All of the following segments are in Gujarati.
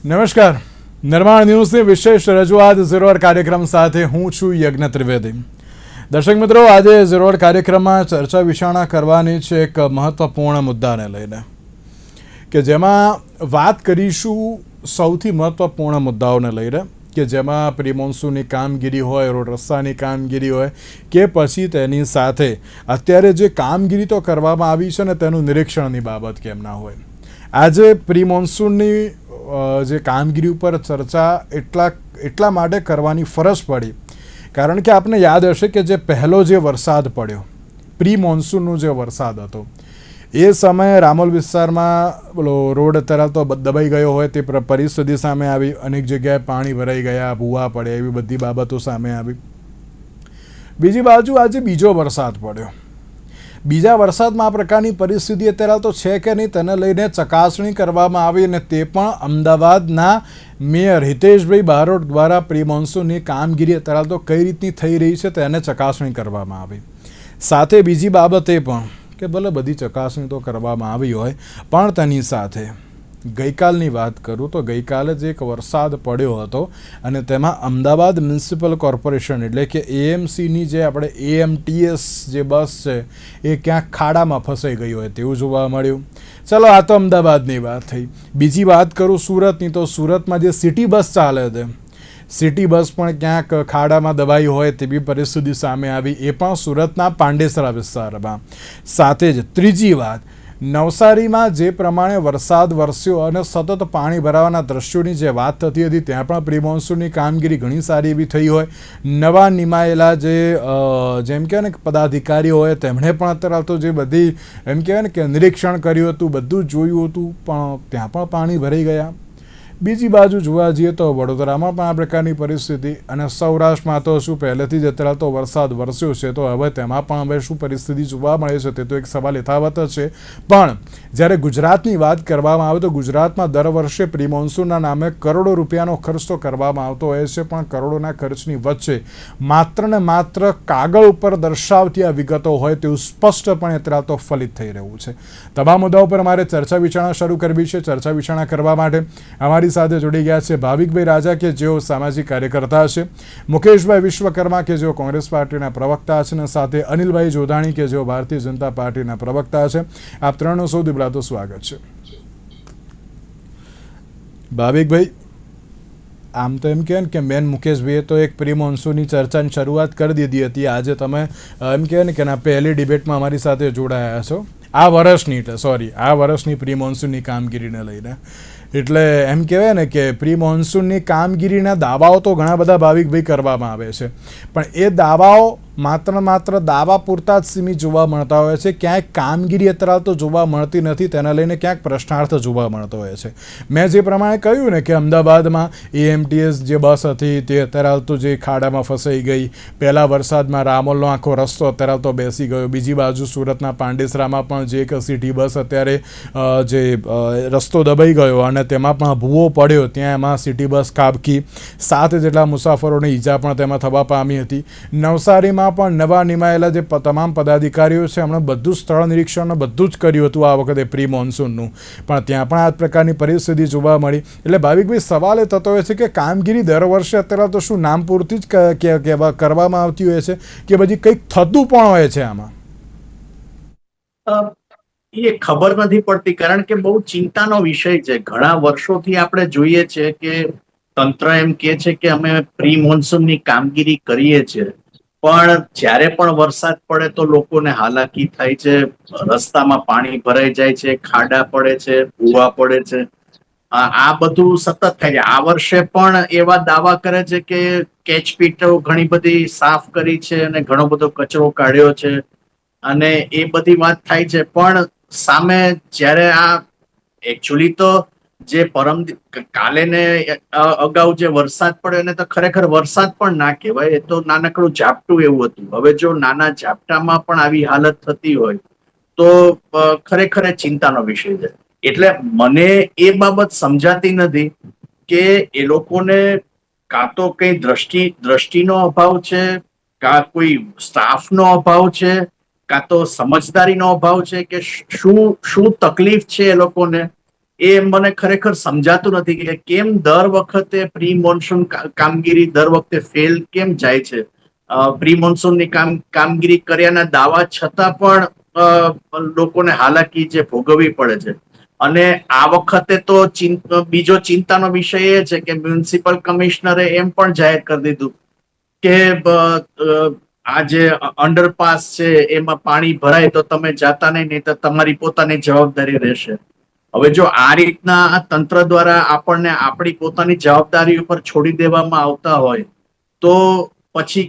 નમસ્કાર. નિર્માણ ન્યૂઝની વિશેષ રજૂઆત ઝીરોર કાર્યક્રમ સાથે હું છું યજ્ઞ ત્રિવેદી. દર્શક મિત્રો, આજે ઝીરોર કાર્યક્રમમાં ચર્ચા વિચારણા કરવાની છે એક મહત્વપૂર્ણ મુદ્દાને લઈને, કે જેમાં વાત કરીશું સૌથી મહત્વપૂર્ણ મુદ્દાઓને લઈને, કે જેમાં પ્રી મોન્સૂનની કામગીરી હોય, રોડ રસ્તાની કામગીરી હોય, કે પછી તેની સાથે અત્યારે જે કામગીરી તો કરવામાં આવી છે ને તેનું નિરીક્ષણની બાબત કેમ ના હોય. આજે પ્રી મોન્સૂનની જે કામગીરી ઉપર ચર્ચા એટલા માટે કરવાની ફરજ પડી, કારણ કે આપને યાદ હશે કે જે પહેલો જે વરસાદ પડ્યો, પ્રી મોન્સૂનનો જે વરસાદ હતો, એ સમયે રામોલ વિસ્તારમાં રોડ અત્યારે તો દબાઈ ગયો હોય તે પરિસ્થિતિ સામે આવી. અનેક જગ્યાએ પાણી ભરાઈ ગયા, ભૂવા પડે, એવી બધી બાબતો સામે આવી. બીજી બાજુ આજે બીજો વરસાદ પડ્યો. બીજા વરસાદમાં આ પ્રકારની પરિસ્થિતિ અત્યારે તો છે કે નહીં તેને લઈને ચકાસણી કરવામાં આવી, અને તે પણ અમદાવાદના મેયર હિતેશભાઈ બારોટ દ્વારા પ્રી મોન્સૂનની કામગીરી અત્યારે તો કઈ રીતની થઈ રહી છે તેને ચકાસણી કરવામાં આવી. સાથે બીજી બાબત એ પણ કે ભલે બધી ચકાસણી તો કરવામાં આવી હોય, પણ તેની સાથે ગઈકાલની વાત કરું તો ગઈકાલે જ એક વરસાદ પડ્યો હતો, અને તેમાં અમદાવાદ મ્યુનિસિપલ કોર્પોરેશન એટલે કે એએમસીની જે આપણે એએમટીએસ જે બસ છે એ ક્યાંક ખાડામાં ફસાઈ ગઈ હોય તેવું જોવા મળ્યું. ચલો, આ તો અમદાવાદની વાત થઈ. બીજી વાત કરું સુરતની, તો સુરતમાં જે સિટી બસ ચાલે છે, સિટી બસ પણ ક્યાંક ખાડામાં દબાઈ હોય તેવી પરિસ્થિતિ સામે આવી, એ પણ સુરતના પાંડેસરા વિસ્તારમાં. સાથે જ ત્રીજી વાત, નવસારીમાં જે પ્રમાણે વરસાદ વરસ્યો અને સતત પાણી ભરાવાના દ્રશ્યોની જે વાત થતી હતી, ત્યાં પણ પ્રી મોન્સૂનની કામગીરી ઘણી સારી એવી થઈ હોય. નવા નિમાયેલા જેમ કહેવાય ને પદાધિકારીઓ હોય, તેમણે પણ અત્યારે તો જે બધી એમ કહેવાય ને કે નિરીક્ષણ કર્યું હતું, બધું જોયું હતું, પણ ત્યાં પણ પાણી ભરાઈ ગયા. બીજી બાજુ જોવા જઈએ તો વડોદરામાં પણ આ પ્રકારની પરિસ્થિતિ, અને સૌરાષ્ટ્રમાં તો શું પહેલેથી જ અત્યારે તો વરસાદ વરસ્યો છે, તો હવે તેમાં પણ હવે શું પરિસ્થિતિ જોવા મળે છે તે તો એક સવાલ યથાવત જ છે. પણ જ્યારે ગુજરાતની વાત કરવામાં આવે તો ગુજરાતમાં દર વર્ષે પ્રી મોન્સૂનના નામે કરોડો રૂપિયાનો ખર્ચ તો કરવામાં આવતો હોય છે, પણ કરોડોના ખર્ચની વચ્ચે માત્ર ને માત્ર કાગળ ઉપર દર્શાવતી આ વિગતો હોય તેવું સ્પષ્ટપણે અત્યારે તો ફલિત થઈ રહ્યું છે. તમામ મુદ્દાઓ પર અમારે ચર્ચા વિચારણા શરૂ કરવી છે. ચર્ચા વિચારણા કરવા માટે અમારી સાથે જોડી ગયા છે ભાવિકભાઈ રાજા, કે જેઓ સામાજિક કાર્યકર્તા છે, મુકેશભાઈ વિશ્વકર્મા, કે જેઓ કોંગ્રેસ પાર્ટીના પ્રવક્તા છે, અને સાથે અનિલભાઈ જોધાણી, કે જેઓ ભારતીય જનતા પાર્ટીના પ્રવક્તા છે. આપ ત્રણનું સૌથી પહેલા તો સ્વાગત છે. ભાવિકભાઈ, આમ તો એમ કહે કે મેન મુકેશભાઈએ તો એક પ્રી મોન્સૂનની ચર્ચાની શરૂઆત કરી દીધી હતી. આજે તમે એમ કહે ને કે પહેલી ડિબેટમાં અમારી સાથે જોડાયા છો આ વર્ષની પ્રી મોન્સૂનની કામગીરીને લઈને. એટલે એમ કહેવાય ને કે પ્રી મોન્સૂનની કામગીરીના દાવાઓ તો ઘણા બધા ભાવિકભાઈ કરવામાં આવે છે, પણ એ દાવાઓ માત્ર દાવા પૂરતા જ સીમિત જોવા મળતા હોય છે. ક્યાંક કામગીરી અત્યારે તો જોવા મળતી નથી, તેના લઈને ક્યાંક પ્રશ્નાર્થ જોવા મળતો હોય છે. મેં જે પ્રમાણે કહ્યું ને કે અમદાવાદમાં એએમટીએસ જે બસ હતી તે અત્યારે તો જે ખાડામાં ફસાઈ ગઈ, પહેલા વરસાદમાં રામોલનો આખો રસ્તો અત્યારે તો બેસી ગયો. બીજી બાજુ સુરતના પાંડેસરામાં પણ જે એક સિટી બસ અત્યારે જે રસ્તો દબાઈ ગયો અને તેમાં પણ ભૂવો પડ્યો, ત્યાં એમાં સિટી બસ ખાબકી, 7 જેટલા મુસાફરોને ઈજા પણ તેમાં થવા પામી હતી. નવસારીમાં પણ નવા નિમાયેલા જે તમામ પદાધિકારીઓ છે એમણે બધું સ્થળ નિરીક્ષણ બધું જ કર્યું હતું આ વખતે પ્રી મોન્સૂનનું, પણ ત્યાં પણ આ પ્રકારની પરિસ્થિતિ જોવા મળી. એટલે ભાવિકભાઈ, સવાલ એ થતો હોય છે કે કામગીરી દર વર્ષે અત્યારે તો શું નામ પૂરતી જ કરવામાં આવતી હોય છે, કે પછી કંઈક થતું પણ હોય છે આમાં? એ ખબર નથી પડતી, કારણ કે બહુ ચિંતાનો વિષય છે. ઘણા વર્ષોથી આપણે જોઈએ છે કે તંત્ર એમ કે છે કે અમે પ્રી મોન્સૂનની કામગીરી કરીએ છીએ, પણ જ્યારે પણ વરસાદ પડે તો લોકોને હાલાકી થાય છે, રસ્તામાં પાણી ભરાઈ જાય છે, ખાડા પડે છે, ભૂવા પડે છે. આ બધું સતત થાય છે. આ વર્ષે પણ એવા દાવા કરે છે કે કેચપીટો ઘણી બધી સાફ કરી છે અને ઘણો બધો કચરો કાઢ્યો છે, અને એ બધી વાત થાય છે. પણ સામે જ્યારે આ એકચ્યુઅલી તો જે કાલે ને અગાઉ જે વરસાદ પડ્યો એને તો ખરેખર વરસાદ પણ ના કહેવાય, એ તો નાનકડું ઝાપટું એવું હતું. હવે જો નાના ઝાપટામાં પણ આવી હાલત થતી હોય તો ખરેખર ચિંતાનો વિષય છે. એટલે મને એ બાબત સમજાતી નથી કે એ લોકોને કાં તો કઈ દ્રષ્ટિનો અભાવ છે, કાં કોઈ સ્ટાફનો અભાવ છે, કાં તો સમજદારીનો અભાવ છે, કે શું તકલીફ છે એ લોકોને એ મને ખરેખર સમજાતું નથી કે કેમ દર વખતે પ્રી મોન્સૂન કામગીરી દર વખતે ફેલ કેમ જાય છે. પ્રી મોન્સૂનની કામગીરી કર્યાના દાવા છતાં પણ લોકોને હાલાકી જે ભોગવવી પડે છે. અને આ વખતે તો બીજો ચિંતાનો વિષય એ છે કે મ્યુનિસિપલ કમિશનરે એમ પણ જાહેર કરી દીધું કે આ જે અંડરપાસ છે એમાં પાણી ભરાય તો તમે જાતા નહીં તો તમારી પોતાની જવાબદારી રહેશે. હવે જો આ રીતના તંત્ર દ્વારા આપણને આપણી પોતાની જવાબદારી ઉપર છોડી દેવામાં આવતા હોય તો પછી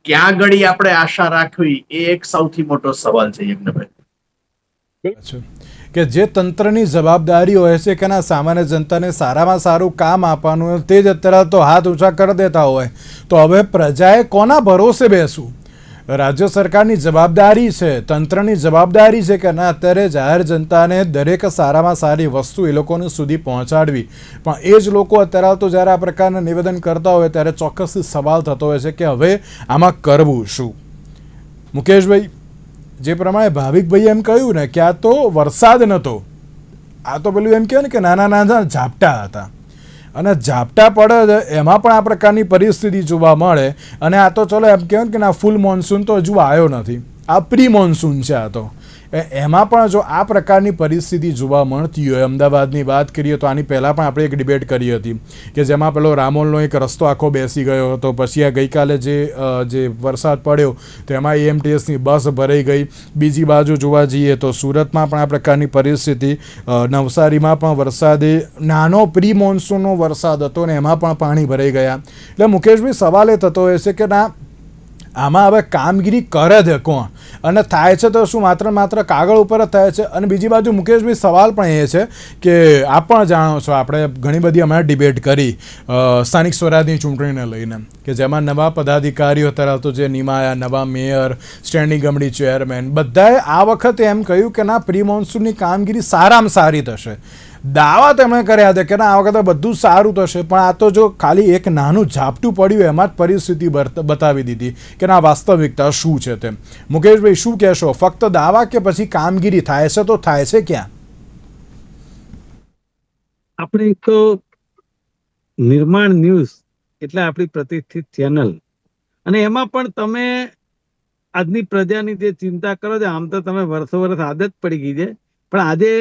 ક્યાં ઘડી આપણે આશા રાખવી એ એક સૌથી મોટો સવાલ છે યજ્ઞભાઈ. કે જે તંત્રની જવાબદારી હોય છે કે ના સામાન્ય જનતાને સારામાં સારું કામ આપવાનું, તે જ અત્યારે તો હાથ ઊંચા કરી દેતા હોય તો હવે પ્રજાએ કોના ભરોસે બેસવું? રાજ્ય સરકારની જવાબદારી છે, તંત્રની જવાબદારી છે કે ના અત્યારે જાહેર જનતાને દરેક સારામાં સારી વસ્તુ એ લોકોને સુધી પહોંચાડવી. પણ એ જ લોકો અત્યારે તો જ્યારે આ પ્રકારના નિવેદન કરતા હોય ત્યારે ચોક્કસથી સવાલ થતો હોય છે કે હવે આમાં કરવું શું? મુકેશભાઈ, જે પ્રમાણે ભાવિકભાઈએ એમ કહ્યું ને કે આ તો વરસાદ નહોતો, આ તો પેલું એમ કહેવાય ને કે નાના નાના ઝાપટા હતા, અને ઝાપટા પડે એમાં પણ આ પ્રકારની પરિસ્થિતિ જોવા મળે. અને આ તો ચલો એમ કહેવાય કે ના ફૂલ મોન્સૂન તો હજુ આવ્યો નથી, આ પ્રી મોન્સૂન છે. આ તો એમાં પણ જો આ પ્રકારની પરિસ્થિતિ જોવા મળતી હોય, અમદાવાદની વાત કરીએ તો આની પહેલાં પણ આપણે એક ડિબેટ કરી હતી કે જેમાં પેલો રામોલનો એક રસ્તો આખો બેસી ગયો હતો. પછી આ ગઈકાલે જે વરસાદ પડ્યો તો એમાં એએમટીએસની બસ ભરાઈ ગઈ. બીજી બાજુ જોવા જઈએ તો સુરતમાં પણ આ પ્રકારની પરિસ્થિતિ, નવસારીમાં પણ વરસાદે નાનો પ્રી મોન્સૂનનો વરસાદ હતો ને એમાં પણ પાણી ભરાઈ ગયા. એટલે મુકેશભાઈ સવાલ એ થતો હોય છે કે ના આમાં હવે કામગીરી કરે છે કોણ, અને થાય છે તો શું માત્ર કાગળ ઉપર જ થાય છે? અને બીજી બાજુ મુકેશભાઈ સવાલ પણ એ છે કે આપ પણ જાણો છો, આપણે ઘણી બધી હમણાં ડિબેટ કરી સ્થાનિક સ્વરાજની ચૂંટણીને લઈને કે જેમાં નવા પદાધિકારીઓ તરફ તો જે નિમાયા, નવા મેયર, સ્ટેન્ડિંગ કમિટી ચેરમેન, બધાએ આ વખતે એમ કહ્યું કે ના પ્રી મોન્સૂનની કામગીરી સારામાં સારી થશે. દાવા તેમણે કર્યા હતા કે ના આ વખતે બધું સારું થશે, પણ આ તો જો ખાલી એક નાનું ઝાપટું પડ્યું એમાં જ પરિસ્થિતિ બતાવી દીધી કે ના વાસ્તવિકતા શું છે તેમ. મુકેશભાઈ શું કહેશો? ફક્ત દાવા કે પછી કામગીરી થાય છે તો થાય છે ક્યાં? આપણે એક નિર્માણ ન્યૂઝ એટલે આપણી પ્રતિષ્ઠિત ચેનલ, અને એમાં પણ તમે આજની પ્રજાની જે ચિંતા કરો છો, આમ તો તમે વર્ષો વર્ષ આદત પડી ગઈ છે, પણ આજે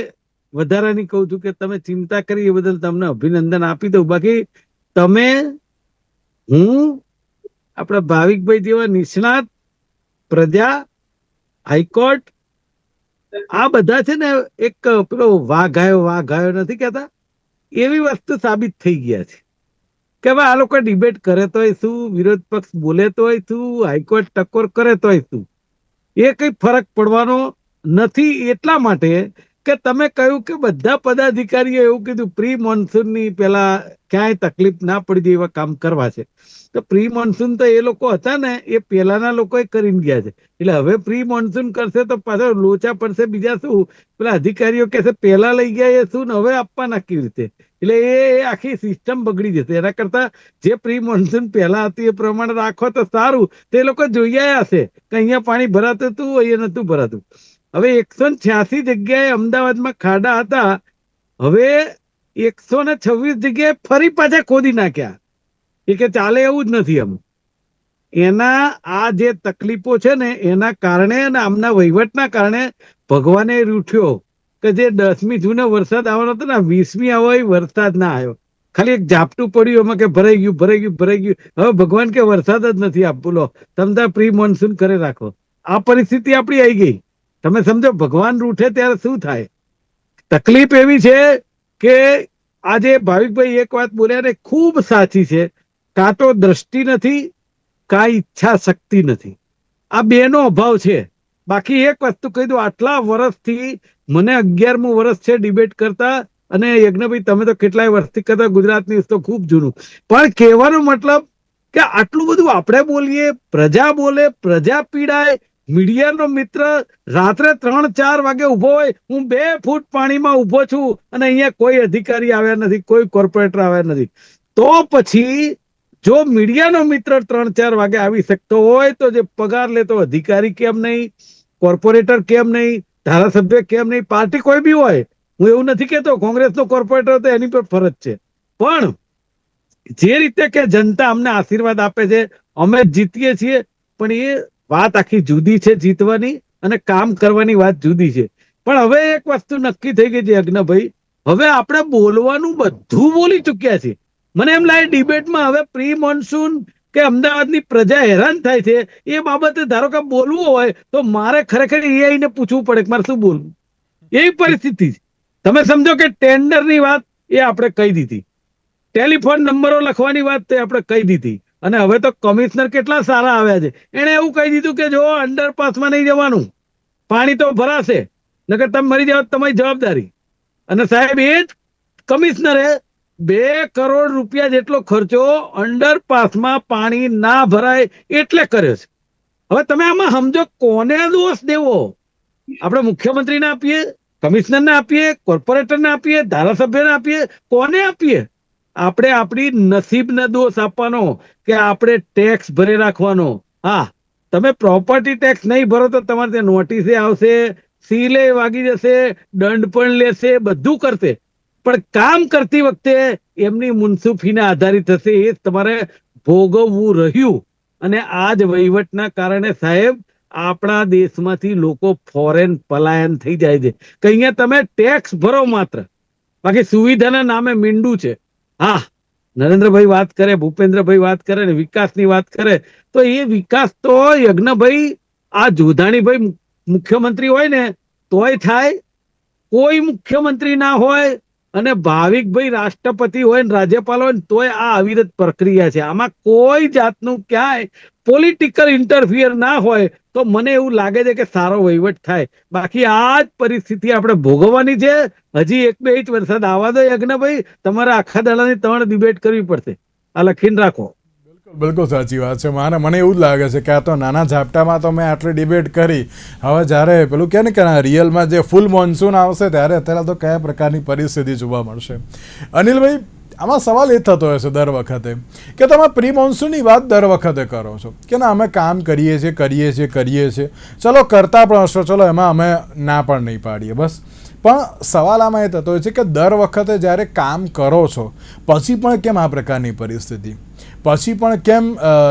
વધારાની કહું છું કે તમે ચિંતા કરી એ બદલ તમને અભિનંદન આપી દઉં. બાકી તમે, હું, આપણા ભાવિકભાઈ જેવા નિષ્ણાત, પ્રજા, હાઈકોર્ટ, આ બધા છે ને એક પેલો વાઘાયો નથી કહેતા, એવી વસ્તુ સાબિત થઈ ગયા છે કે હવે આ લોકો ડિબેટ કરે તોય શું, વિરોધ પક્ષ બોલે તોય શું, હાઈકોર્ટ ટકોર કરે તોય શું, એ કઈ ફરક પડવાનો નથી. એટલા માટે કે તમે કહ્યું કે બધા પદાધિકારીઓ એવું કીધું પ્રી મોન્સૂનની પેલા ક્યાંય તકલીફ ના પડી જાય એવા કામ કરવા છે. તો પ્રી મોન્સૂન તો એ લોકો હતા ને એ પેલાના લોકોએ કરીને ગયા છે, એટલે હવે પ્રી મોન્સૂન કરશે તો પાછળ લોચા પડશે. બીજા શું પેલા અધિકારીઓ કહેશે પેલા લઈ ગયા એ શું ને હવે આપવાના કેવી રીતે, એટલે એ આખી સિસ્ટમ બગડી જશે. એના કરતા જે પ્રી મોન્સૂન પહેલા હતી એ પ્રમાણે રાખો તો સારું. તે લોકો જોઈ આવ્યા હશે કે અહીંયા પાણી ભરાતું હતું, અહીંયા નતું ભરાતું. હવે 186 જગ્યાએ અમદાવાદમાં ખાડા હતા, હવે 126 જગ્યાએ ફરી પાછા ખોદી નાખ્યા. એ કે ચાલે એવું જ નથી. આમ એના આ જે તકલીફો છે ને એના કારણે અને આમના વહીવટના કારણે ભગવાને રૂઠ્યો કે જે 10મી જૂને વરસાદ આવવાનો હતો ને 20મી આવો વરસાદ ના આવ્યો. ખાલી એક ઝાપટું પડ્યું એમાં કે ભરાઈ ગયું. હવે ભગવાન કે વરસાદ જ નથી આપ, બોલો તમે પ્રી મોન્સૂન કરે રાખો. આ પરિસ્થિતિ આપણી આવી ગઈ. તમે સમજો ભગવાન રૂઠે ત્યારે શું થાય. તકલીફ એવી છે કે આજે ભાવિકભાઈ એક વાત બોલ્યા ને ખૂબ સાચી છે, કાં તો દ્રષ્ટિ નથી, કાં ઈચ્છા શક્તિ નથી. આ બેનો અભાવ છે. બાકી એક વસ્તુ કહી દઉં, આટલા વર્ષથી મને 11મું વર્ષ છે ડિબેટ કરતા, અને યજ્ઞભાઈ તમે તો કેટલાય વર્ષથી કરતા, ગુજરાતની તો ખૂબ જૂનું. પણ કહેવાનો મતલબ કે આટલું બધું આપણે બોલીએ, પ્રજા બોલે, પ્રજા પીડાય, મીડિયાનો મિત્ર રાત્રે 3-4 વાગે ઉભો હોય, હું 2 ફૂટ પાણીમાં ઉભો છું અને અહીંયા કોઈ અધિકારી આવ્યા નથી, કોઈ કોર્પોરેટર આવ્યા નથી. તો પછી જો મીડિયાનો મિત્ર 3-4 વાગે આવી શકતો હોય તો જે પગાર લેતો અધિકારી કેમ નહીં, કોર્પોરેટર કેમ નહીં, ધારાસભ્ય કેમ નહીં, પાર્ટી કોઈ બી હોય, હું એવું નથી કહેતો કોંગ્રેસનો કોર્પોરેટર તો એની પર ફરજ છે, પણ જે રીતે કે જનતા અમને આશીર્વાદ આપે છે, અમે જીતીએ છીએ, પણ એ વાત આખી જુદી છે જીતવાની, અને કામ કરવાની વાત જુદી છે. પણ હવે એક વસ્તુ નક્કી થઈ ગઈ છે યજ્ઞભાઈ, હવે આપણે બોલવાનું બધું બોલી ચુક્યા છીએ. મને એમ લાગે ડિબેટમાં હવે પ્રી મોન્સૂન કે અમદાવાદની પ્રજા હેરાન થાય છે એ બાબતે ધારો કે બોલવું હોય તો મારે ખરેખર AI ને પૂછવું પડે કે મારે શું બોલવું, એવી પરિસ્થિતિ છે. તમે સમજો કે ટેન્ડરની વાત એ આપણે કહી દીધી, ટેલિફોન નંબરો લખવાની વાત તે આપણે કહી દીધી, અને હવે તો કમિશનર કેટલા સારા આવ્યા છે, એણે એવું કહી દીધું કે જો અંડરપાસમાં નહીં જવાનું, પાણી તો ભરાશે, નકર તમે મરી જાવ તમારી જવાબદારી. અને સાહેબ એ જ કમિશનરે 2 કરોડ રૂપિયા જેટલો ખર્ચો અંડરપાસમાં પાણી ના ભરાય એટલે કર્યો છે. હવે તમે આમાં સમજો કોને દોષ દેવો? આપણે મુખ્યમંત્રીને આપીએ, કમિશનરને આપીએ, કોર્પોરેટરને આપીએ, ધારાસભ્યને આપીએ, કોને આપીએ? આપણે આપણી નસીબને દોષ આપવાનો કે આપણે ટેક્સ ભરી રાખવાનો. હા, તમે પ્રોપર્ટી ટેક્સ નહીં ભરો તો તમારે ત્યાં નોટિસે આવશે, સીલે વાગી જશે, દંડ પણ લેશે, બધું કરશે, પણ કામ કરતી વખતે એમની મુનસુફીને આધારિત હશે, એ તમારે ભોગવવું રહ્યું. અને આ જ વહીવટના કારણે સાહેબ આપણા દેશમાંથી લોકો ફોરેન પલાયન થઈ જાય છે કે અહીંયા તમે ટેક્સ ભરો માત્ર, બાકી સુવિધાના નામે મીંડું છે. હા, નરેન્દ્રભાઈ વાત કરે, ભૂપેન્દ્રભાઈ વાત કરે ને વિકાસની વાત કરે, તો એ વિકાસ તો યજ્ઞભાઈ આ જોધાણીભાઈ મુખ્યમંત્રી હોય ને તોય થાય, કોઈ મુખ્યમંત્રી ના હોય અને ભાવિકભાઈ રાષ્ટ્રપતિ હોય ને રાજ્યપાલ હોય ને તોય આ અવિરત પ્રક્રિયા છે. આમાં કોઈ જાતનું ક્યાંય પોલિટિકલ ઇન્ટરફિયર ના હોય તો મને એવું લાગે છે કે સારો વહીવટ થાય. બાકી આ જ પરિસ્થિતિ આપણે ભોગવવાની છે. હજી 1-2 ઇંચ વરસાદ આવવા દો યજ્ઞભાઈ, તમારે આખા દાડાની 3 ડિબેટ કરવી પડશે. આ લખીને રાખો. બિલકુલ સાચી વાત છે. મને એવું જ લાગે છે કે આ તો નાના ઝાપટામાં તો મેં આટલી ડિબેટ કરી, હવે જ્યારે પેલું કહે ને કે રિયલમાં જે ફૂલ મોન્સૂન આવશે ત્યારે અત્યારે તો કયા પ્રકારની પરિસ્થિતિ જોવા મળશે. અનિલભાઈ, આમાં સવાલ એ થતો હશે દર વખતે કે તમે પ્રી મોન્સૂનની વાત દર વખતે કરો છો કે ના અમે કામ કરીએ છીએ, ચલો કરતા પણ હશો, ચલો એમાં અમે ના પણ નહીં પાડીએ, બસ. પણ સવાલ આમાં એ થતો હોય છે કે દર વખતે જ્યારે કામ કરો છો પછી પણ કેમ આ પ્રકારની પરિસ્થિતિ, પછી પણ કેમ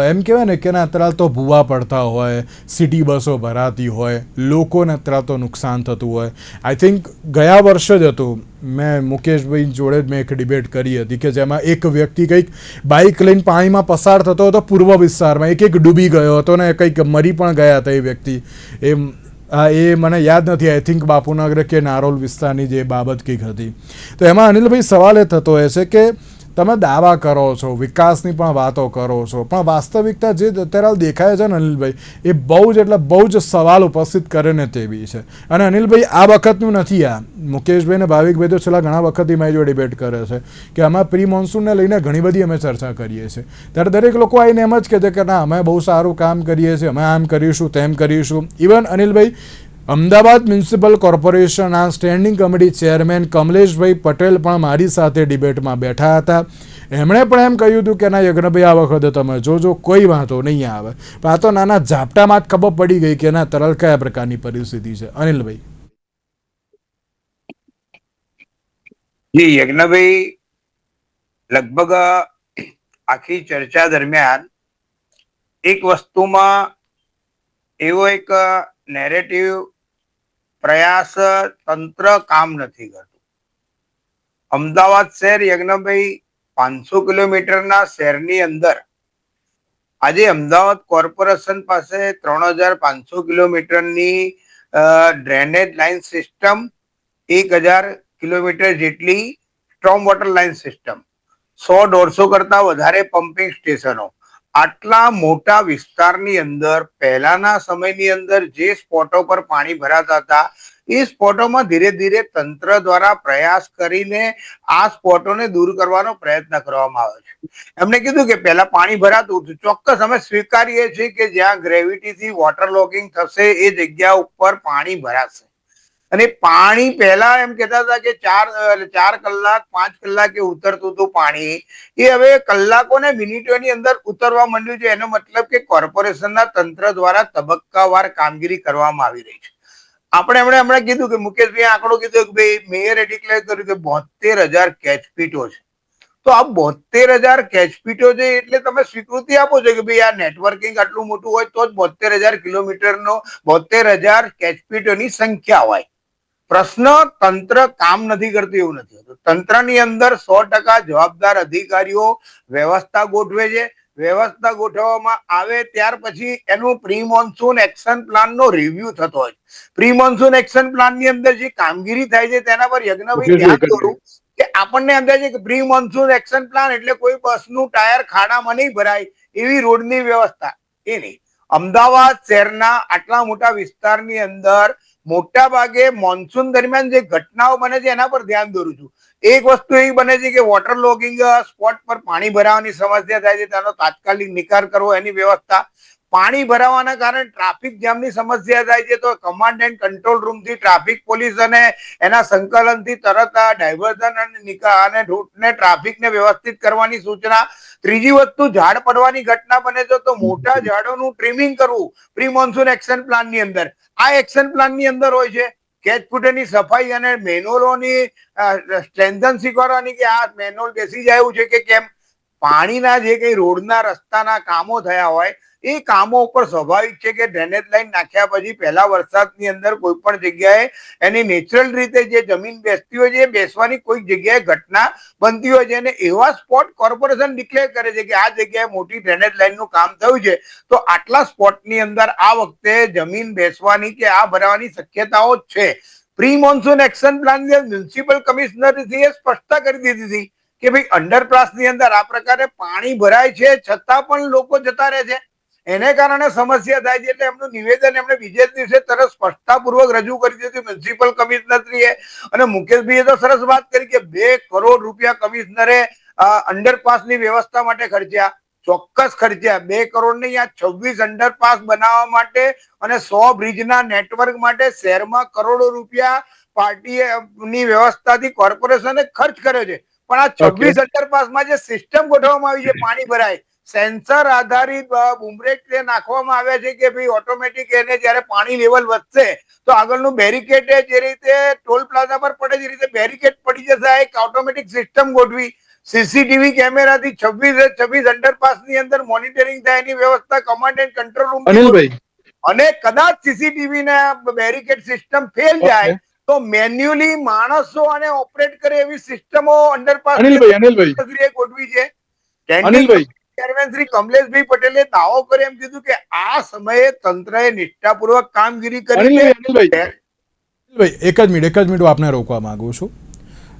એમ કહેવાય ને કે અત્યારે તો ભૂવા પડતા હોય, સિટી બસો ભરાતી હોય, લોકોને અત્યારે તો નુકસાન થતું હોય. આઈ થિંક ગયા વર્ષે જ હતું, મેં મુકેશભાઈ જોડે જ મેં એક ડિબેટ કરી હતી કે જેમાં એક વ્યક્તિ કંઈક બાઇક લઈને પાણીમાં પસાર થતો હતો પૂર્વ વિસ્તારમાં, એક ડૂબી ગયો હતો ને કંઈક મરી પણ ગયા હતા એ વ્યક્તિ. એ મને યાદ નથી, આઈ થિંક બાપુનગર કે નારોલ વિસ્તારની જે બાબત કંઈક હતી. તો એમાં અનિલભાઈ સવાલ એ થતો હોય છે કે તમે દાવા કરો છો, વિકાસની પણ વાતો કરો છો, પણ વાસ્તવિકતા જે અત્યારે દેખાય છે ને અનિલભાઈ, એ બહુ જ સવાલ ઉપસ્થિત કરે ને તેવી છે. અને અનિલભાઈ આ વખતનું નથી, આ મુકેશભાઈ ને ભાવિકભાઈ તો છેલ્લા ઘણા વખતથી મારી જો ડિબેટ કરે છે કે અમે પ્રી મોન્સૂનને લઈને ઘણી બધી અમે ચર્ચા કરીએ છીએ, ત્યારે દરેક લોકો આવીને એમ જ કહે છે કે ના અમે બહુ સારું કામ કરીએ છીએ, અમે આમ કરીશું તેમ કરીશું. ઇવન અનિલભાઈ, અમદાવાદ મ્યુનિસિપલ કોર્પોરેશનના સ્ટેન્ડિંગ કમિટી ચેરમેન કમલેશભાઈ પટેલ પણ મારી સાથે ડિબેટમાં બેઠા હતા. એમણે પણ એમ કહ્યું હતું કે ના યજ્ઞભાઈ આ વખતે તમે જોજો કોઈ વાંધો નહીં આવે, પણ આ તો નાના ઝાપટામાં જ ખબર પડી ગઈ કે ના તરલ કયા પ્રકારની પરિસ્થિતિ છે. અનિલભાઈ. જી યજ્ઞભાઈ, લગભગ આખી ચર્ચા દરમિયાન એક વસ્તુમાં એવો એક નેરેટિવ પ્રયાસ તંત્ર કામ નથી કરતું. અમદાવાદ શહેર યજ્ઞભાઈ 500 કિલોમીટરના શહેરની અંદર આજે અમદાવાદ કોર્પોરેશન પાસે 3500 કિલોમીટરની ડ્રેનેજ લાઇન સિસ્ટમ, 1000 કિલોમીટર જેટલી સ્ટ્રોમ વોટર લાઇન સિસ્ટમ, 100-150 કરતા વધારે પમ્પિંગ સ્ટેશનો, આટલા મોટા વિસ્તારની અંદર પહેલાના સમયની અંદર જે સ્પોટો પર પાણી ભરાતા હતા એ સ્પોટોમાં ધીરે ધીરે તંત્ર દ્વારા પ્રયાસ કરીને આ સ્પોટોને દૂર કરવાનો પ્રયત્ન કરવામાં આવ્યો છે. એમણે કીધું કે પહેલા પાણી ભરાતું હતું, ચોક્કસ અમે સ્વીકારીએ છીએ કે જ્યાં ગ્રેવિટીથી વોટર લોગિંગ થશે એ જગ્યા ઉપર પાણી ભરાશે. અને પાણી પહેલા એમ કહેતા હતા કે 4 કલાક 5 કલાકે ઉતરતું હતું પાણી, એ હવે કલાકો ને મિનિટોની અંદર ઉતરવા માંડ્યું છે. એનો મતલબ કે કોર્પોરેશનના તંત્ર દ્વારા તબક્કાવાર કામગીરી કરવામાં આવી રહી છે. આપણે હમણાં કીધું કે મુકેશભાઈ આંકડો કીધો કે ભાઈ મેયરે ડિક્લેર કર્યું કે 72,000 કેચપીટો છે. તો આ 72,000 કેચપીટો છે એટલે તમે સ્વીકૃતિ આપો છો કે ભાઈ આ નેટવર્કિંગ આટલું મોટું હોય તો જ 72,000 કિલોમીટરનો 72,000 કેચપીટોની સંખ્યા હોય. પ્રશ્ન તંત્ર કામ નથી કરતું એવું નથી હોતું. તંત્રની અંદર 100% જવાબદાર અધિકારીઓ વ્યવસ્થા ગોઠવે છે. વ્યવસ્થા ગોઠવવામાં આવે ત્યાર પછી એનું પ્રી મોન્સૂન એક્શન પ્લાન નો રિવ્યુ થતો હોય. પ્રી મોન્સૂન એક્શન પ્લાન ની અંદર જે કામગીરી થાય છે તેના પર યજ્ઞભાઈ ધ્યાન દોરું કે આપણને અંદાજે કે પ્રી મોન્સૂન એક્શન પ્લાન એટલે કોઈ બસનું ટાયર ખાડામાં નહીં ભરાય એવી રોડની વ્યવસ્થા એ નહીં. અમદાવાદ શહેરના આટલા મોટા વિસ્તારની અંદર મોટા ભાગે મોન્સૂન દરમિયાન જે ઘટનાઓ બને છે એના પર ધ્યાન દોરું છું. એક વસ્તુ એવી બને છે કે વોટર લોગિંગ સ્પોટ પર પાણી ભરાવાની સમસ્યા થાય છે, તેનો તાત્કાલિક નિકાલ કરવો એની વ્યવસ્થા. પાણી ભરાવાના કારણે ટ્રાફિક જામની સમસ્યા થાય છે તો કમાન્ડ એન્ડ કંટ્રોલ રૂમ થી ટ્રાફિક પોલીસ અને એના સંકલનથી તરત આ ડાયવર્ઝન અને રૂટને ટ્રાફિકને વ્યવસ્થિત કરવાની સૂચના. ત્રીજી વસ્તુ ઝાડ પડવાની ઘટના બને છે તો મોટા ઝાડોનું ટ્રીમિંગ કરવું પ્રી મોન્સૂન એક્શન પ્લાન ની અંદર. આ એક્શન પ્લાન ની અંદર હોય છે કેચપીટોની સફાઈ અને મેનોલોની સ્ટ્રેન્થન શીખવાડવાની કે આ મેનોલ બેસી જાય એવું છે કે કેમ. પાણીના જે કઈ રોડના રસ્તાના કામો થયા હોય એ કામો ઉપર સ્વાભાવિક છે કે ડ્રેનેજ લાઈન નાખ્યા પછી પહેલા વરસાદની અંદર કોઈ પણ જગ્યાએ એની નેચરલ રીતે જે જમીન બેસતી હોય છે એ બેસવાની કોઈક જગ્યાએ ઘટના બનતી હોય છે અને એવા સ્પોટ કોર્પોરેશન ડિક્લેર કરે છે કે આ જગ્યાએ મોટી ડ્રેનેજ લાઈનનું કામ થયું છે તો આટલા સ્પોટની અંદર આ વખતે જમીન બેસવાની કે આ ભરાવાની શક્યતાઓ જ છે. Pre monsoon action plan municipal કમિશનરથી સ્પષ્ટતા કરી દીધી હતી કે ભાઈ અંડરપાસ ની અંદર આ પ્રકારે પાણી ભરાય છે છતાં પણ લોકો જતા રહે છે, એને કારણે સમસ્યા થાય છે. એટલે એમનું નિવેદન એમણે બીજે દિવસે તરત સ્પષ્ટતાપૂર્વક રજૂ કરી દીધું મ્યુનિસિપલ કમિશનરશ્રીએ. અને મુકેશભાઈએ તો સરસ વાત કરી કે 2 કરોડ રૂપિયા કમિશનરે અંડરપાસની વ્યવસ્થા માટે ખર્ચ્યા. ચોક્કસ ખર્ચ્યા 2 કરોડ નહીં, આ 26 અંડરપાસ બનાવવા માટે અને 100 બ્રિજના નેટવર્ક માટે શહેરમાં કરોડો રૂપિયા પાર્ટીની વ્યવસ્થાથી કોર્પોરેશને ખર્ચ કર્યો છે. પણ આ 26 અંડરપાસમાં જે સિસ્ટમ ગોઠવવામાં આવી છે પાણી ભરાય સેન્સર આધારિત બુમરેક નાખવામાં આવ્યા છે કે ભાઈ ઓટોમેટિક એને જયારે પાણી લેવલ વધશે તો આગળનું બેરિકેડ જે રીતે ટોલ પ્લાઝા પર પડે જે રીતે બેરિકેડ પડી જશે એક ઓટોમેટિક સિસ્ટમ ગોઠવી. સીસીટીવી કેમેરાથી 26 અંડરપાસ ની અંદર મોનિટરિંગ થાય એની વ્યવસ્થા કમાન્ડ એન્ડ કંટ્રોલ રૂમ અનિલભાઈ, અને કદાચ સીસીટીવી ને બેરિકેડ સિસ્ટમ ફેલ જાય તો મેન્યુઅલી માણસો અને ઓપરેટ કરે એવી સિસ્ટમો અંડરપાસ ગોઠવી છે. ચેરમેન શ્રી કમલેશભાઈ પટેલે દાવો કર્યો એમ કીધું કે આ સમયે તંત્રએ નિષ્ઠાપૂર્વક કામગીરી કરી છે. એક જ મિનિટ આપને રોકવા માંગુ છું.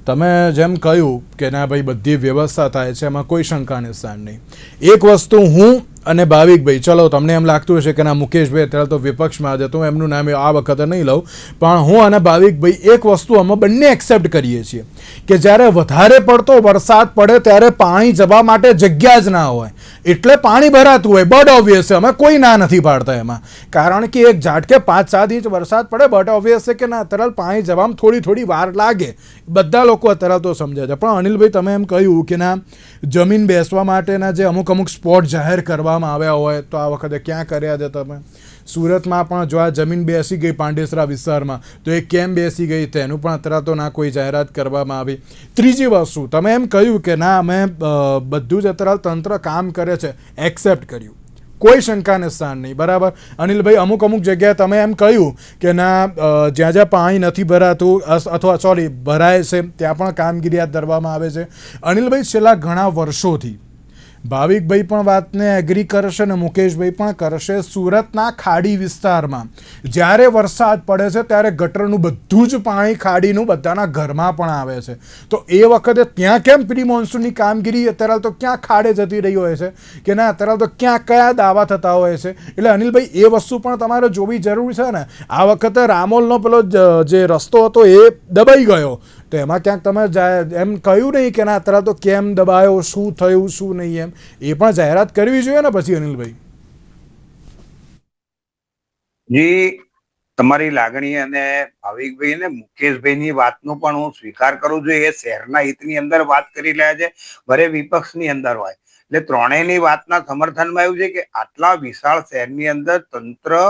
તમે જેમ કહ્યું કે ના ભાઈ બધી વ્યવસ્થા થાય છે એમાં કોઈ શંકાને સ્થાન નહીં. એક વસ્તુ હું અને ભાવિકભાઈ, ચલો તમને એમ લાગતું હશે કે ના મુકેશભાઈ અત્યારે તો વિપક્ષમાં છે તો એમનું નામ આ વખતે નહીં લઉં, પણ હું અને ભાવિકભાઈ એક વસ્તુ અમે બંને એક્સેપ્ટ કરીએ છીએ કે જ્યારે વધારે પડતો વરસાદ પડે ત્યારે પાણી જવા માટે જગ્યા જ ના હોય એટલે પાણી ભરાતું હોય. બટ ઓબ્વિયસ છે, અમે કોઈ ના નથી પાડતા એમાં, કારણ કે એક ઝાટકે 5-7 ઇંચ વરસાદ પડે બટ ઓબ્વિયસ છે કે ના અત્યારે પાણી જવામાં થોડી વાર લાગે. બધા લોકો અત્યારે તો સમજે છે. પણ અનિલભાઈ તમે એમ કહ્યું કે ના જમીન બેસવા માટેના જે અમુક સ્પોટ જાહેર કરવામાં આવ્યા હોય તો આ વખતે ક્યાં કર્યા છે તમે? સુરતમાં પણ જો આ જમીન બેસી ગઈ પાંડેસરા વિસ્તારમાં તો એ કેમ બેસી ગઈ તેનું પણ અત્યારે તો ના કોઈ જાહેરાત કરવામાં આવી. ત્રીજી વસ્તુ તમે એમ કહ્યું કે ના અમે બધું જ અત્યારે તંત્ર કામ કરે છે, એક્સેપ્ટ કર્યું, કોઈ શંકાને સ્થાન નહીં, બરાબર. અનિલભાઈ અમુક જગ્યાએ તમે એમ કહ્યું કે ના જ્યાં પાણી નથી ભરાતું અથવા ભરાય છે ત્યાં પણ કામગીરી હાથ ધરવામાં આવે છે. અનિલભાઈ છેલ્લા ઘણા વર્ષોથી ભાવિકભાઈ પણ વાતને એગ્રી કરશે અને મુકેશભાઈ પણ કરશે, સુરતના ખાડી વિસ્તારમાં જ્યારે વરસાદ પડે છે ત્યારે ગટરનું બધું જ પાણી ખાડીનું બધાના ઘરમાં પણ આવે છે. તો એ વખતે ત્યાં કેમ પ્રી મોન્સૂનની કામગીરી અત્યારે તો ક્યાં ખાડે જતી રહી હોય છે કે ના અત્યારે તો ક્યાં કયા દાવા થતા હોય છે? એટલે અનિલભાઈ એ વસ્તુ પણ તમારે જોવી જરૂરી છે ને. આ વખતે રામોલનો પેલો જે રસ્તો હતો એ દબાઈ ગયો તો એમાં ક્યાંક તમે એમ કહ્યું નહીં કે ના અત્યારે તો કેમ દબાયો, શું થયું શું નહીં, એમ એ પણ જાહેરાત કરવી જોઈએ ને પછી અનિલભાઈ? જી, તમારી લાગણી અને ભાવિકભાઈ અને મુકેશભાઈની વાતનો પણ હું સ્વીકાર કરું છું. એ શહેરના હિતની અંદર વાત કરી રહ્યા છે, ભલે વિપક્ષની અંદર હોય. એટલે ત્રણેયની વાતના સમર્થનમાં એવું છે કે આટલા વિશાળ શહેરની અંદર તંત્ર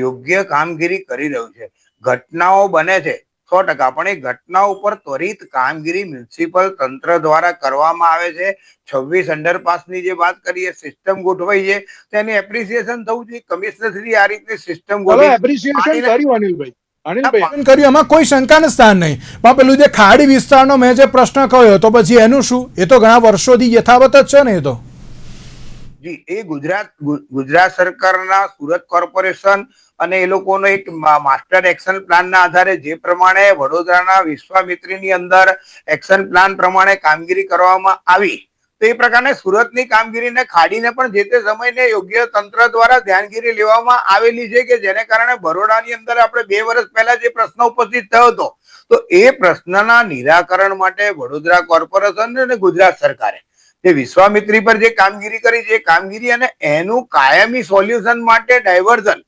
યોગ્ય કામગીરી કરી રહ્યું છે. ઘટનાઓ બને છે 100%, પણ એ ઘટનાઓ ઉપર ત્વરિત કામગીરી મ્યુનિસિપલ તંત્ર દ્વારા કરવામાં આવે છે. 26 અંડરપાસની જે વાત કરીએ, સિસ્ટમ ગોઠવાઈ છે, તેની એપ્રિસિએશન થવું જોઈએ. કમિશનર શ્રી આ રીતની સિસ્ટમ ગોઠવી એપ્રિસિએશન કર્યું અનિલભાઈ. કર્યું, એમાં કોઈ શંકાનું સ્થાન નહીં. પણ પેલું જે ખાડી વિસ્તારનો મેં જે પ્રશ્ન કહ્યો તો પછી એનું શું? એ તો ઘણા વર્ષોથી યથાવત જ છે ને. એ તો જી, એ ગુજરાત સરકારના સુરત કોર્પોરેશન અને એ લોકોનો એક માસ્ટર એક્શન પ્લાનના આધારે જે પ્રમાણે વડોદરાના વિશ્વામિત્રીની અંદર એક્શન પ્લાન પ્રમાણે કામગીરી કરવામાં આવી, તો એ પ્રકારે સુરતની કામગીરીને ખાડીને પણ જે તે સમયને યોગ્ય તંત્ર દ્વારા ધ્યાનગીરી લેવામાં આવેલી છે, કે જેને કારણે બરોડાની અંદર આપણે 2 વર્ષ પહેલા જે પ્રશ્ન ઉપસ્થિત થયો હતો, તો એ પ્રશ્નના નિરાકરણ માટે વડોદરા કોર્પોરેશન અને ગુજરાત સરકારે જે વિશ્વામિત્રી પર જે કામગીરી કરી છે, કામગીરી અને એનું કાયમી સોલ્યુશન માટે ડાયવર્ઝન,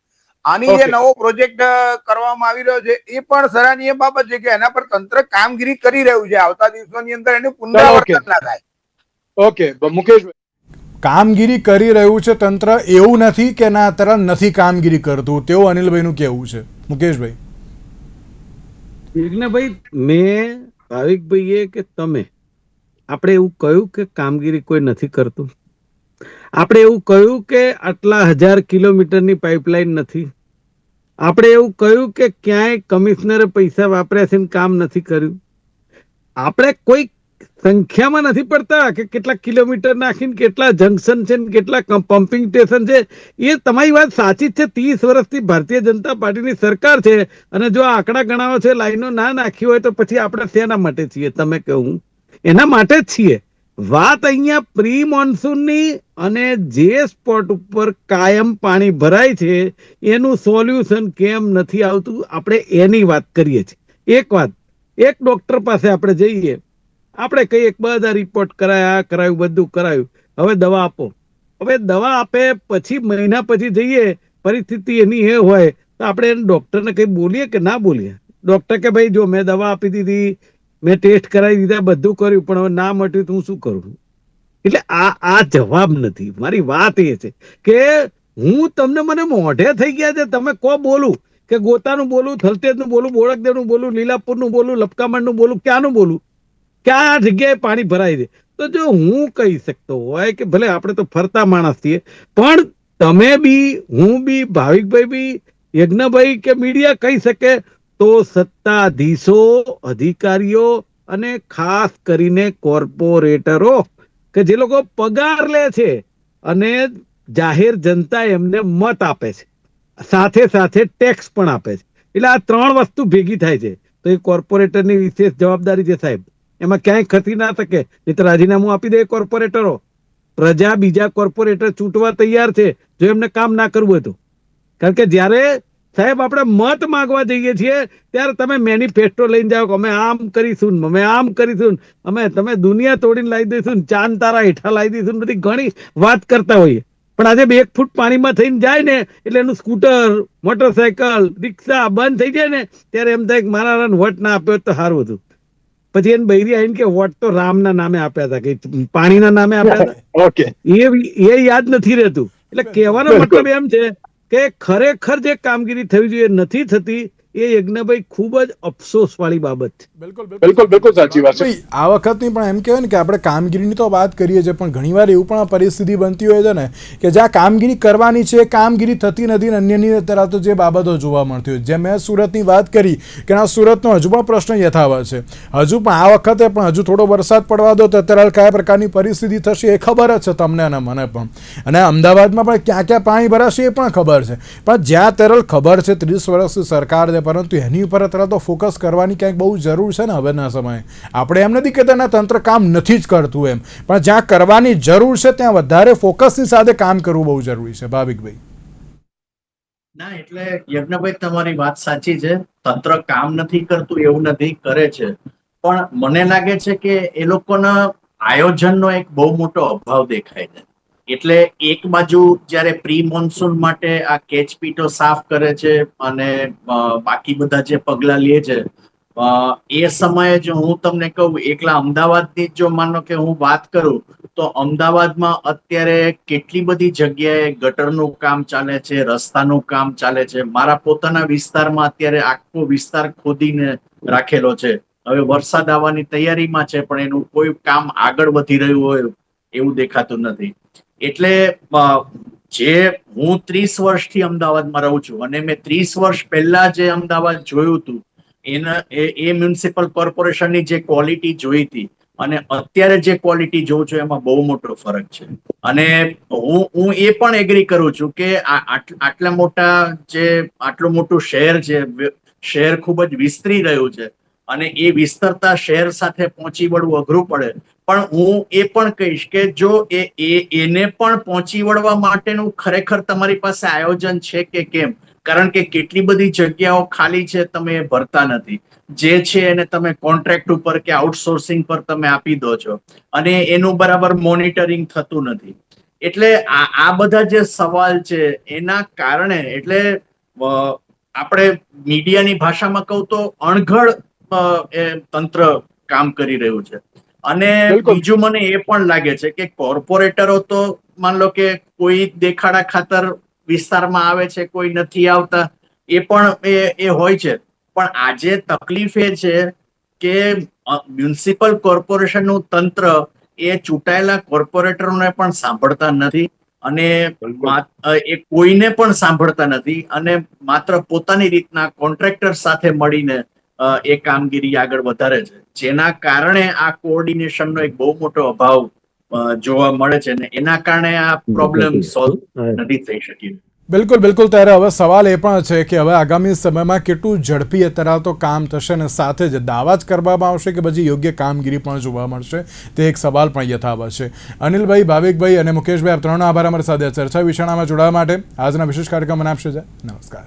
આની જે નવો પ્રોજેક્ટ કરવામાં આવી રહ્યો છે, એ પણ સરાહનીય બાબત છે કે એના પર તંત્ર કામગીરી કરી રહ્યું છે. આવતા દિવસોની અંદર એનું પુનરાવર્તન ના થાય. ઓકે મુકેશભાઈ, કામગીરી કરી રહ્યું છે તંત્ર, એવું નથી કે ના તરત નથી કામગીરી કરતું, તેવું અનિલભાઈનું કહેવું છે. મુકેશભાઈ. યજ્ઞભાઈ, મેં ભાવિકભાઈએ કે તમે આપણે એવું કહ્યું કે કામગીરી કોઈ નથી કરતું? આપણે એવું કહ્યું કે આટલા 1000 કિલોમીટરની પાઇપલાઇન નથી? આપણે એવું કહ્યું કે ક્યાંય કમિશનરે પૈસા વાપર્યા છે ને કામ નથી કર્યું? આપણે કોઈ સંખ્યામાં નથી પડતા કે કેટલા કિલોમીટર નાખીને કેટલા જંકશન છે ને કેટલા પમ્પિંગ સ્ટેશન છે. એ તમારી વાત સાચી જ છે. 30 વર્ષથી ભારતીય જનતા પાર્ટીની સરકાર છે, અને જો આંકડા ગણાવો છે, લાઈનો ના નાખી હોય, તો પછી આપણે શેના માટે છીએ? તમે કહું એના માટે જ છીએ. વાત અહીંયા પ્રી મોન્સૂનની અને જે સ્પોટ ઉપર કાયમ પાણી ભરાય છે એનું સોલ્યુશન કેમ નથી આવતું, આપણે એની વાત કરીએ છીએ. એક વાત, એક ડોક્ટર પાસે આપણે જઈએ, આપણે કહીએ બધા રિપોર્ટ કરાયું, બધું કરાયું, હવે દવા આપો. હવે દવા આપે પછી મહિના પછી જઈએ, પરિસ્થિતિ એની એ હોય તો આપણે ડોક્ટરને કઈ બોલીએ કે ના બોલીએ? ડોક્ટર કે ભાઈ જો મેં દવા આપી દીધી, મેં ટેસ્ટ કરાવી દીધા, બધું કર્યું, પણ હવે ના મટ્યું તો હું શું કરું? એટલે આ જવાબ નથી. મારી વાત એ છે કે હું તમને, મને મોઢે થઈ ગયા છે, તમે કો બોલું કે ગોતાનું બોલું, થલતેજનું બોલું, બોળકદેવનું બોલું, લીલાપુરનું બોલું, લપકામણનું બોલું, ક્યાંનું બોલું, ક્યાં જગ્યાએ પાણી ભરાય છે? તો જો હું કહી શકતો હોય કે ભલે આપણે તો ફરતા માણસ છીએ, પણ તમે બી, હું બી, ભાવિકભાઈ બી, યજ્ઞભાઈ કે મીડિયા કહી શકે, તો સત્તાધીશો, અધિકારીઓ અને ખાસ કરીને કોર્પોરેટરો કે જે લોકો પગાર લે છે અને જાહેર જનતા એમને મત આપે છે, સાથે સાથે ટેક્સ પણ આપે છે, એટલે આ 3 વસ્તુ ભેગી થાય છે. તો એ કોર્પોરેટરની વિશેષ જવાબદારી છે સાહેબ, એમાં ક્યાંય ખસી ના શકે. નહીં તો રાજીનામું આપી દે કોર્પોરેટરો. પ્રજા બીજા કોર્પોરેટર ચૂંટવા તૈયાર છે જો એમને કામ ના કરવું હોય તો. કારણ કે જ્યારે સાહેબ આપણે મત માંગવા જઈએ છીએ ત્યારે તમે મેનિફેસ્ટો લઈને જાઓ કે અમે આમ કરીશું, અમે આમ કરીશું, તમે દુનિયા તોડીને લાવી દઈશું, ચાંદ તારા હેઠા લાવી દઈશું, બધી ઘણી વાત કરતા હોઈએ. પણ આજે 1 ફૂટ પાણીમાં થઈને જાય ને એટલે એનું સ્કૂટર, મોટરસાયકલ, રિક્ષા બંધ થઈ જાય ને ત્યારે એમ થાય કે મારા વોટ ના આપ્યો તો સારું હતું. પછી એને બૈરી આવીને કે વોટ તો રામના નામે આપ્યા હતા, કે પાણીના નામે આપ્યા હતા. ઓકે, એ યાદ નથી રહેતું. એટલે કહેવાનો મતલબ એમ છે કે ખરેખર જે કામગીરી થવી જોઈએ નથી થતી, એ યજ્ઞભાઈ ખૂબ જ અફસોસ વાળી બાબત છે. બિલકુલ સાચી વાત છે. આ વખતની પણ એમ કહેવાય ને કે આપણે કામગીરીની તો વાત કરીએ છીએ, પણ ઘણીવાર એવું પણ પરિસ્થિતિ બનતી હોય છે ને કે જ્યાં કામગીરી કરવાની છે કામગીરી થતી નથી, ને અન્યની તરફ જે બાબતો જોવા મળતી હોય. જેમ મેં સુરતની વાત કરી કે આ સુરતનો હજુ પણ પ્રશ્ન યથાવત છે. હજુ પણ આ વખતે પણ હજુ થોડો વરસાદ પડવા દો તો અત્યારે કયા પ્રકારની પરિસ્થિતિ થશે એ ખબર જ છે તમને અને મને પણ. અને અમદાવાદમાં પણ ક્યાં ક્યાં પાણી ભરાશે એ પણ ખબર છે. પણ જ્યાં તરલ ખબર છે 30 વર્ષથી સરકાર છે, પરંતુ એની ઉપર અત્યારે તો ફોકસ કરવાની ક્યાંક બહુ જરૂર છે ને હવેના સમયે. આપણે એમ નથી કહેતા ના તંત્ર કામ નથી જ કરતું એમ, પણ જ્યાં કરવાની જરૂર છે ત્યાં વધારે ફોકસની સાથે કામ કરવું બહુ જરૂરી છે. ભાવિકભાઈ. ના, એટલે યજ્ઞભાઈ તમારી વાત સાચી છે. તંત્ર કામ નથી કરતું એવું નથી, કરે છે. પણ મને લાગે છે કે એ લોકોના આયોજનનો એક બહુ મોટો અભાવ દેખાય છે. એટલે એક બાજુ જ્યારે પ્રી મોન્સૂન માટે આ કેચપીટો સાફ કરે છે અને બાકી બધા જે પગલા લે છે, એ સમયે જો હું તમને કહું, એકલા અમદાવાદની જો માનો કે હું વાત કરું તો અમદાવાદમાં અત્યારે કેટલી બધી જગ્યાએ ગટરનું કામ ચાલે છે, રસ્તાનું કામ ચાલે છે. મારા પોતાના વિસ્તારમાં અત્યારે આખો વિસ્તાર ખોદીને રાખેલો છે. હવે વરસાદ આવવાની તૈયારીમાં છે, પણ એનું કોઈ કામ આગળ વધી રહ્યું હોય એવું દેખાતું નથી. એટલે જે હું 30 વર્ષથી અમદાવાદમાં રહું છું અને મેં 30 વર્ષ પહેલા જે અમદાવાદ જોયું હતું એ મ્યુનિસિપલ કોર્પોરેશનની જે ક્વોલિટી જોઈ હતી અને અત્યારે જે ક્વોલિટી જોઉં છું એમાં બહુ મોટો ફરક છે. અને હું એ પણ એગ્રી કરું છું કે આટલું મોટું શહેર છે, શહેર ખૂબ જ વિસ્તરી રહ્યું છે અને એ વિસ્તરતા શહેર સાથે પહોંચી વળવું અઘરું પડે. પણ હું એ પણ કહીશ કે જો એને પણ પહોંચી વળવા માટેનું ખરેખર તમારી પાસે આયોજન છે કે કેમ, કારણ કે કેટલી બધી જગ્યાઓ ખાલી છે, તમે ભરતા નથી. જે છે એને તમે કોન્ટ્રાક્ટ ઉપર કે આઉટસોર્સિંગ પર તમે આપી દો છો અને એનું બરાબર મોનિટરિંગ થતું નથી. એટલે આ બધા જે સવાલ છે એના કારણે એટલે આપણે મીડિયાની ભાષામાં કહું તો અણઘડ તંત્ર કામ કરી રહ્યું છે. અને બીજું મને એ પણ લાગે છે કે કોર્પોરેટરો તો માન લો કે કોઈ દેખાડા ખાતર વિસ્તારમાં આવે છે, કોઈ નથી આવતા, એ પણ એ હોય છે. પણ આજે તકલીફ એ છે કે મ્યુનિસિપલ કોર્પોરેશનનું તંત્ર એ ચૂંટાયેલા કોર્પોરેટરોને પણ સાંભળતા નથી અને એ કોઈને પણ સાંભળતા નથી અને માત્ર પોતાની રીતના કોન્ટ્રાક્ટર સાથે મળીને એ કામગીરી આગળ વધારે છે, જેના કારણે આ કોઓર્ડિનેશનનો એક બહુ મોટો અભાવ જોવા મળે છે અને એના કારણે આ પ્રોબ્લેમ સોલ્વ નથી થઈ શકી. બિલકુલ બિલકુલ. ત્યારે હવે સવાલ એ પણ છે કે હવે આગામી સમયમાં કેટલું ઝડપી અત્યારે તો કામ થશે અને સાથે જ દાવા જ કરવામાં આવશે કે પછી યોગ્ય કામગીરી પણ જોવા મળશે, તે એક સવાલ પણ યથાવત છે. અનિલભાઈ, ભાવિકભાઈ અને મુકેશભાઈ, આપ ત્રણનો આભાર અમારી સાથે ચર્ચા વિચારણામાં જોડાવા માટે. આજના વિશેષ કાર્યક્રમ આપશે. નમસ્કાર.